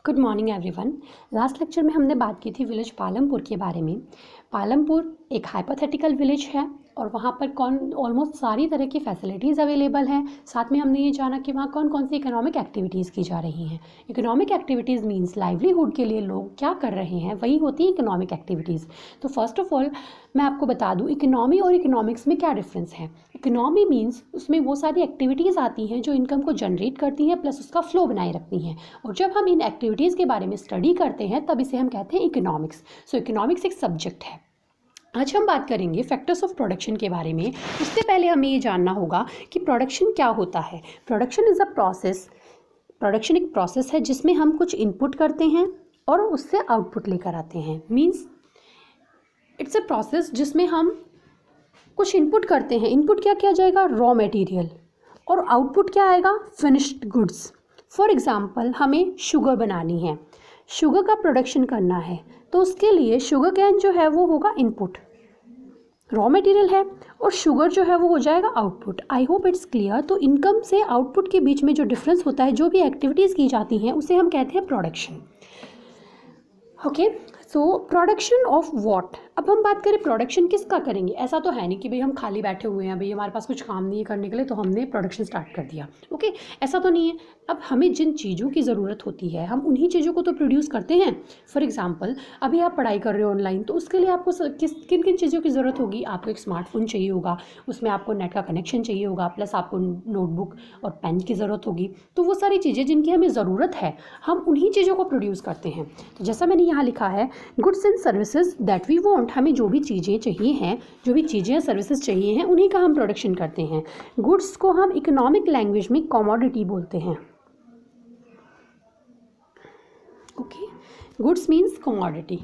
Good morning everyone. Last lecture में हमने बात की थी विलेज पालमपुर के बारे में। पालमपुर एक हाइपोथेटिकल विलेज है और वहाँ पर ऑलमोस्ट सारी तरह की फैसिलिटीज़ अवेलेबल हैं। साथ में हमने ये जाना कि वहाँ कौन कौन सी इकोनॉमिक एक्टिविटीज़ की जा रही हैं। इकोनॉमिक एक्टिविटीज़ मींस लाइवलीहुड के लिए लोग क्या कर रहे हैं, वही होती है इकोनॉमिक एक्टिविटीज़। तो फर्स्ट ऑफ ऑल मैं आपको बता दूँ इकोनॉमी और इकोनॉमिक्स में क्या डिफरेंस है। इकोनॉमी मींस उसमें वो सारी एक्टिविटीज़ आती हैं जो इनकम को जनरेट करती हैं प्लस उसका फ्लो बनाए रखती हैं, और जब हम इन एक्टिविटीज़ के बारे में स्टडी करते हैं तब इसे हम कहते हैं इकोनॉमिक्स। सो इकोनॉमिक्स एक सब्जेक्ट है। आज हम बात करेंगे फैक्टर्स ऑफ प्रोडक्शन के बारे में। उससे पहले हमें ये जानना होगा कि प्रोडक्शन क्या होता है। Production is a process. Production एक प्रोसेस है जिसमें हम कुछ इनपुट करते हैं और उससे आउटपुट लेकर आते हैं। मीन्स इट्स अ प्रोसेस जिसमें हम कुछ इनपुट करते हैं। इनपुट क्या किया जाएगा? रॉ मटेरियल, और आउटपुट क्या आएगा? Finished goods. फॉर एग्जांपल हमें शुगर बनानी है, शुगर का प्रोडक्शन करना है, तो उसके लिए शुगर कैन जो है वो होगा इनपुट, रॉ मटेरियल है, और शुगर जो है वो हो जाएगा output. I hope it's clear. तो इनकम से आउटपुट के बीच में जो डिफरेंस होता है, जो भी एक्टिविटीज़ की जाती हैं उसे हम कहते हैं production. Okay, so production of what. अब हम बात करें प्रोडक्शन किसका करेंगे। ऐसा तो है नहीं कि भाई हम खाली बैठे हुए हैं, भाई हमारे पास कुछ काम नहीं है करने के लिए तो हमने प्रोडक्शन स्टार्ट कर दिया। ओके, ऐसा तो नहीं है। अब हमें जिन चीज़ों की ज़रूरत होती है हम उन्हीं चीज़ों को तो प्रोड्यूस करते हैं। फॉर एग्जांपल अभी आप पढ़ाई कर रहे हो ऑनलाइन, तो उसके लिए आपको किन किन चीज़ों की ज़रूरत होगी? आपको एक स्मार्टफोन चाहिए होगा, उसमें आपको नेट का कनेक्शन चाहिए होगा, प्लस आपको नोटबुक और पेन की ज़रूरत होगी। तो वो सारी चीज़ें जिनकी हमें ज़रूरत है हम उन्हीं चीज़ों को प्रोड्यूस करते हैं। तो जैसा मैंने यहाँ लिखा है, goods and services that we want. हमें जो भी चीज़ें चाहिए हैं, जो भी चीज़ें सर्विसेज चाहिए हैं, उन्हीं का हम प्रोडक्शन करते हैं। गुड्स को हम इकोनॉमिक लैंग्वेज में कमोडिटी बोलते हैं। Okay, goods means commodity.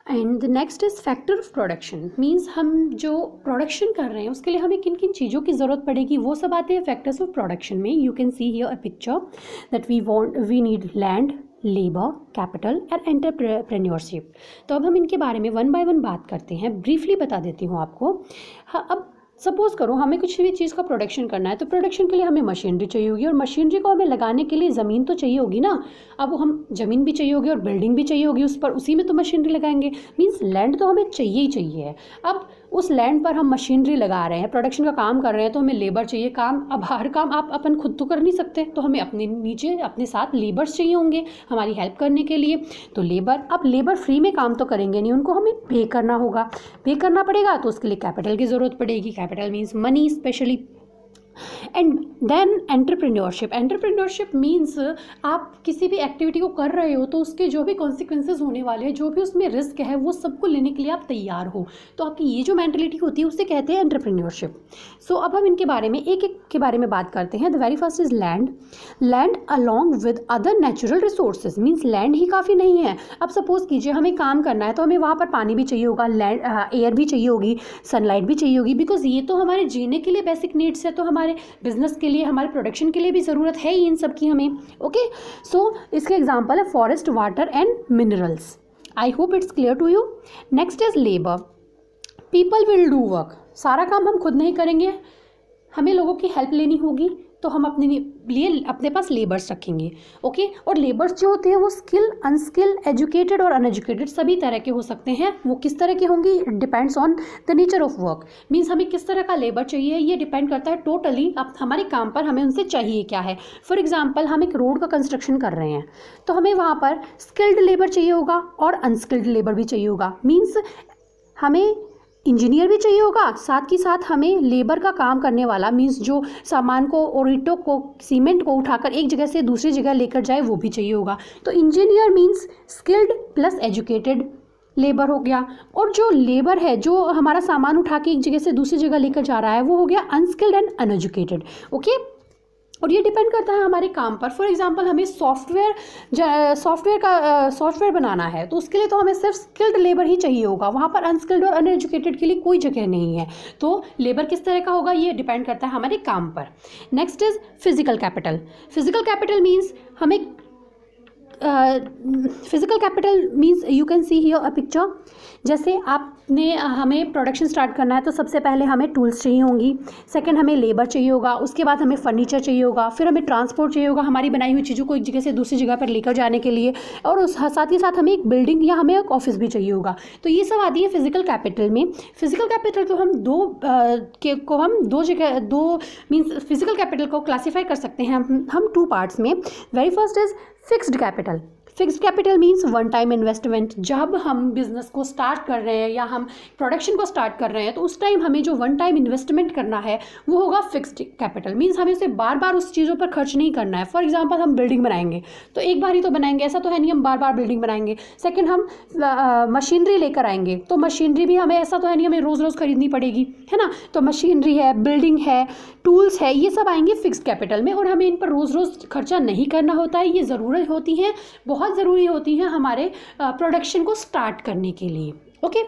And the next is factor of production. Means हम जो प्रोडक्शन कर रहे हैं उसके लिए हमें किन किन चीज़ों की ज़रूरत पड़ेगी, वो सब आते हैं फैक्टर्स ऑफ प्रोडक्शन में। You can see here a picture that we need land, labour, capital and entrepreneurship. तो अब हम इनके बारे में वन बाय वन बात करते हैं। ब्रीफली बता देती हूँ आपको। हाँ, अब सपोज़ करो हमें कुछ भी चीज़ का प्रोडक्शन करना है, तो प्रोडक्शन के लिए हमें मशीनरी चाहिए होगी, और मशीनरी को हमें लगाने के लिए ज़मीन तो चाहिए होगी ना। अब हम ज़मीन भी चाहिए होगी और बिल्डिंग भी चाहिए होगी उस पर, उसी में तो मशीनरी लगाएंगे। मीन्स लैंड तो हमें चाहिए ही चाहिए। अब उस लैंड पर हम मशीनरी लगा रहे हैं, प्रोडक्शन का काम कर रहे हैं, तो हमें लेबर चाहिए। काम, अब हर काम आप अपन खुद तो कर नहीं सकते, तो हमें अपने नीचे अपने साथ लेबर्स चाहिए होंगे हमारी हेल्प करने के लिए। तो लेबर, अब लेबर फ्री में काम तो करेंगे नहीं, उनको हमें पे करना होगा। पे करना पड़ेगा तो उसके लिए कैपिटल की ज़रूरत पड़ेगी। Capital means money specially. And then entrepreneurship. Entrepreneurship means आप किसी भी एक्टिविटी को कर रहे हो तो उसके जो भी कॉन्सिक्वेंसेज होने वाले हैं, जो भी उसमें रिस्क है, वो सबको लेने के लिए आप तैयार हो। तो आपकी ये जो मेंटलिटी होती है उसे कहते हैं एंटरप्रेन्योरशिप। सो अब हम इनके बारे में एक एक के बारे में बात करते हैं। The very first is land. Land along with other natural resources. Means land ही काफ़ी नहीं है। अब सपोज कीजिए हमें काम करना है तो हमें वहाँ पर पानी भी चाहिए होगा, लैंड एयर भी चाहिए होगी, सनलाइट भी चाहिए होगी, बिकॉज ये तो हमारे जीने के लिए बेसिक नीड्स है। तो हमारे बिजनेस के लिए, हमारे प्रोडक्शन के लिए भी ज़रूरत है ही इन सब की हमें। ओके, सो इसके एग्जांपल है forest, water and minerals. I hope it's clear to you. Next is labour. People will do work. सारा काम हम खुद नहीं करेंगे, हमें लोगों की हेल्प लेनी होगी, तो हम अपने लिए अपने पास लेबर्स रखेंगे। ओके, और लेबर्स जो होते हैं वो स्किल, अनस्किल, एजुकेटेड और अनएजुकेटेड सभी तरह के हो सकते हैं। वो किस तरह के होंगे, depends on the nature of work. Means हमें किस तरह का लेबर चाहिए ये डिपेंड करता है टोटली अब हमारे काम पर हमें उनसे चाहिए क्या है। फॉर एग्जाम्पल हम एक रोड का कंस्ट्रक्शन कर रहे हैं, तो हमें वहाँ पर स्किल्ड लेबर चाहिए होगा और अनस्किल्ड लेबर भी चाहिए होगा। मीन्स हमें इंजीनियर भी चाहिए होगा, साथ ही साथ हमें लेबर का काम करने वाला, मींस जो सामान को और ईंटों को, सीमेंट को उठाकर एक जगह से दूसरी जगह लेकर जाए, वो भी चाहिए होगा। तो engineer means skilled plus educated labour हो गया, और जो लेबर है जो हमारा सामान उठा के एक जगह से दूसरी जगह लेकर जा रहा है, वो हो गया अनस्किल्ड एंड अनएजुकेटेड। ओके, और ये डिपेंड करता है हमारे काम पर। फॉर एग्जांपल हमें सॉफ्टवेयर बनाना है, तो उसके लिए तो हमें सिर्फ स्किल्ड लेबर ही चाहिए होगा, वहाँ पर अनस्किल्ड और अनएजुकेटेड के लिए कोई जगह नहीं है। तो लेबर किस तरह का होगा ये डिपेंड करता है हमारे काम पर। Next is physical capital. Physical capital means हमें physical capital means you can see here a picture. जैसे आपने हमें प्रोडक्शन स्टार्ट करना है तो सबसे पहले हमें टूल्स चाहिए होंगी, सेकंड हमें लेबर चाहिए होगा, उसके बाद हमें फर्नीचर चाहिए होगा, फिर हमें ट्रांसपोर्ट चाहिए होगा हमारी बनाई हुई चीज़ों को एक जगह से दूसरी जगह पर लेकर जाने के लिए, और उस साथ ही साथ हमें एक बिल्डिंग या हमें एक ऑफिस भी चाहिए होगा। तो ये सब आती है फिजिकल कैपिटल में। फिजिकल कैपिटल को हम दो जगह मीन्स फिजिकल कैपिटल को क्लासीफाई कर सकते हैं हम टू पार्ट्स में। Very first is fixed capital. Fixed capital means one time investment. जब हम बिजनेस को स्टार्ट कर रहे हैं या हम प्रोडक्शन को स्टार्ट कर रहे हैं तो उस टाइम हमें जो वन टाइम इन्वेस्टमेंट करना है वो होगा फिक्स्ड कैपिटल। मीन्स हमें उसे बार बार उस चीज़ों पर खर्च नहीं करना है। फॉर एग्जांपल हम बिल्डिंग बनाएंगे तो एक बार ही तो बनाएंगे, ऐसा तो है नहीं हम बार बार बिल्डिंग बनाएंगे। सेकंड हम मशीनरी लेकर आएंगे तो मशीनरी भी हमें ऐसा तो है नहीं हमें रोज़ रोज़ खरीदनी पड़ेगी, है ना। तो मशीनरी है, बिल्डिंग है, टूल्स है, ये सब आएंगे फिक्स्ड कैपिटल में और हमें इन पर रोज़ रोज़ खर्चा नहीं करना होता है। ये ज़रूरत होती है, बहुत ज़रूरी होती हैं हमारे प्रोडक्शन को स्टार्ट करने के लिए। Okay,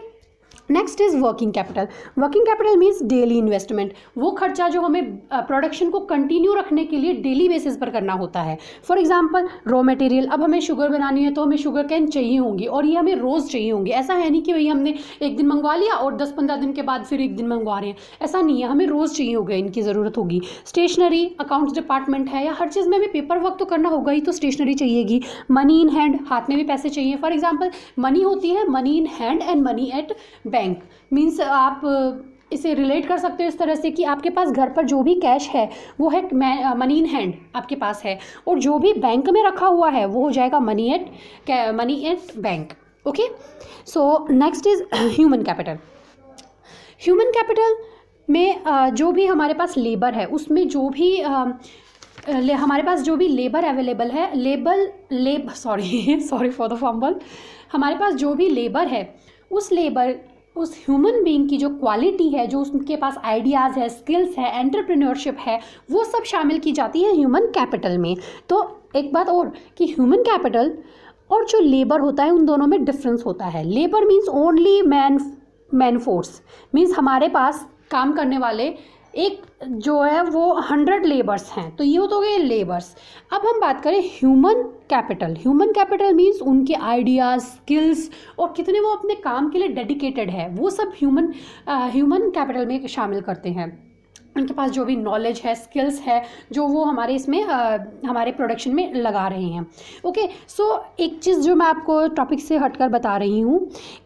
next is working capital. Working capital means daily investment. वो खर्चा जो हमें प्रोडक्शन को कंटिन्यू रखने के लिए डेली बेसिस पर करना होता है। फॉर एग्जांपल रॉ मटेरियल, अब हमें शुगर बनानी है तो हमें शुगर कैन चाहिए होंगी और ये हमें रोज़ चाहिए होंगी। ऐसा है नहीं कि भाई हमने एक दिन मंगवा लिया और 10-15 दिन के बाद फिर एक दिन मंगवा रहे हैं, ऐसा नहीं है, हमें रोज़ चाहिए होगा, इनकी ज़रूरत होगी। स्टेशनरी, अकाउंट्स डिपार्टमेंट है या हर चीज़ में हमें पेपर वर्क तो करना होगा ही, तो स्टेशनरी चाहिएगी। मनी इन हैंड, हाथ में भी पैसे चाहिए। फॉर एग्जाम्पल मनी होती है money in hand and money at bank. Means आप इसे रिलेट कर सकते हो इस तरह से कि आपके पास घर पर जो भी कैश है वो है मनी इन हैंड आपके पास है, और जो भी बैंक में रखा हुआ है वो हो जाएगा money at bank. Okay, so next is human capital. Human capital में जो भी हमारे पास लेबर है उसमें जो भी हमारे पास जो भी लेबर अवेलेबल है, सॉरी फॉर द फंबल, हमारे पास जो भी लेबर है उस ह्यूमन बीइंग की जो क्वालिटी है, जो उसके पास आइडियाज़ है, स्किल्स है, एंटरप्रेन्योरशिप है, वो सब शामिल की जाती है ह्यूमन कैपिटल में। तो एक बात और कि ह्यूमन कैपिटल और जो लेबर होता है उन दोनों में डिफरेंस होता है। Labour means only man force, means हमारे पास काम करने वाले एक जो है वो 100 लेबर्स हैं, तो ये तो गए लेबर्स। अब हम बात करें ह्यूमन कैपिटल मीन्स उनके आइडियाज़, स्किल्स और कितने वो अपने काम के लिए डेडिकेटेड है, वो सब ह्यूमन कैपिटल में शामिल करते हैं। उनके पास जो भी नॉलेज है, स्किल्स है, जो वो हमारे इसमें हमारे प्रोडक्शन में लगा रहे हैं। ओके, सो एक चीज़ जो मैं आपको टॉपिक से हटकर बता रही हूँ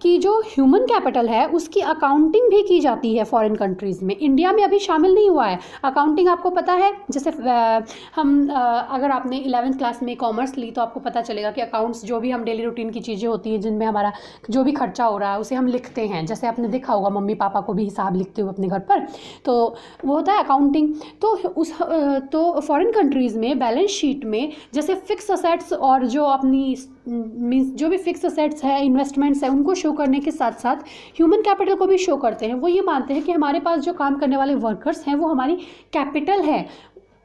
कि जो ह्यूमन कैपिटल है उसकी अकाउंटिंग भी की जाती है फॉरेन कंट्रीज़ में। इंडिया में अभी शामिल नहीं हुआ है अकाउंटिंग, आपको पता है। जैसे अगर आपने 11th क्लास में कॉमर्स ली तो आपको पता चलेगा कि अकाउंट्स जो भी हम डेली रूटीन की चीज़ें होती हैं जिनमें हमारा जो भी खर्चा हो रहा है उसे हम लिखते हैं। जैसे आपने देखा होगा मम्मी पापा को भी हिसाब लिखते हुए अपने घर पर, तो वो होता है अकाउंटिंग। तो फॉरेन कंट्रीज़ में बैलेंस शीट में जैसे फिक्स असेट्स और जो अपनी मीन्स जो भी फिक्स असेट्स है, इन्वेस्टमेंट्स है, उनको शो करने के साथ साथ ह्यूमन कैपिटल को भी शो करते हैं। वो ये मानते हैं कि हमारे पास जो काम करने वाले वर्कर्स हैं वो हमारी कैपिटल है।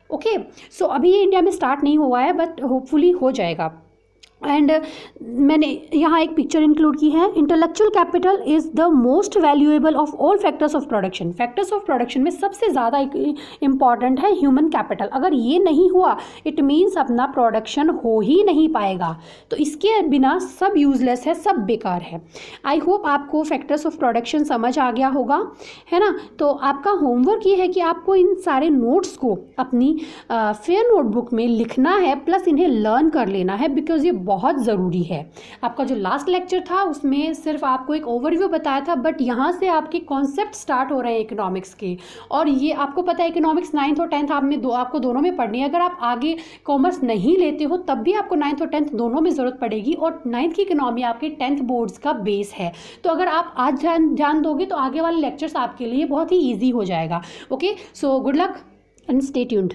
ओके, सो अभी ये इंडिया में स्टार्ट नहीं हुआ है बट होपफुली हो जाएगा। एंड मैंने यहाँ एक पिक्चर इंक्लूड की है। Intellectual capital is the most valuable of all factors of production. Factors of production में सबसे ज़्यादा इम्पॉर्टेंट है ह्यूमन कैपिटल। अगर ये नहीं हुआ इट मीन्स अपना प्रोडक्शन हो ही नहीं पाएगा, तो इसके बिना सब यूजलेस है, सब बेकार है। आई होप आपको फैक्टर्स ऑफ प्रोडक्शन समझ आ गया होगा, है ना। तो आपका होमवर्क ये है कि आपको इन सारे नोट्स को अपनी फेयर नोटबुक में लिखना है, प्लस इन्हें लर्न कर लेना है, बिकॉज ये बहुत ज़रूरी है। आपका जो लास्ट लेक्चर था उसमें सिर्फ आपको एक ओवरव्यू बताया था, बट यहाँ से आपके कॉन्सेप्ट स्टार्ट हो रहे हैं इकोनॉमिक्स के। और ये आपको पता है इकोनॉमिक्स 9th और 10th आपको दोनों में पढ़नी है। अगर आप आगे कॉमर्स नहीं लेते हो तब भी आपको 9th और 10th दोनों में ज़रूरत पड़ेगी, और 9th की इकोनॉमी आपके 10th बोर्ड्स का बेस है। तो अगर आप आज जान दोगे तो आगे वाले लेक्चर्स आपके लिए बहुत ही ईजी हो जाएगा। Okay, so good luck and stay tuned.